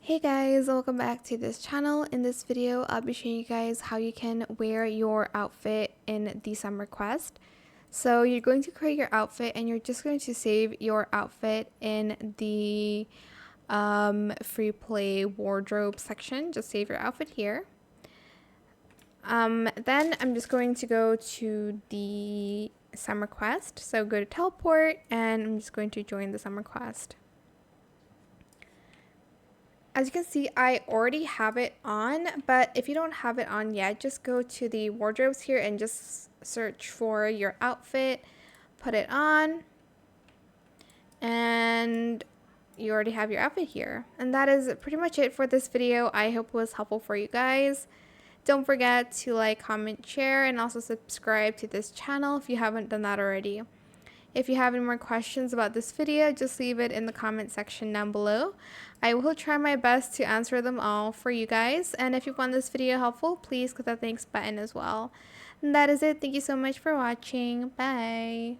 Hey guys, welcome back to this channel. In this video, I'll be showing you guys how you can wear your outfit in the summer quest. So you're going to create your outfit and you're just going to save your outfit in the free play wardrobe section. Just save your outfit here. Then I'm just going to go to the summer quest. So go to teleport and I'm just going to join the summer quest. As you can see, I already have it on, but if you don't have it on yet, just go to the wardrobes here and just search for your outfit, put it on, and you already have your outfit here. And that is pretty much it for this video. I hope it was helpful for you guys. Don't forget to like, comment, share, and also subscribe to this channel if you haven't done that already. If you have any more questions about this video, just leave it in the comment section down below. I will try my best to answer them all for you guys. And if you found this video helpful, please click the thanks button as well. And that is it. Thank you so much for watching. Bye.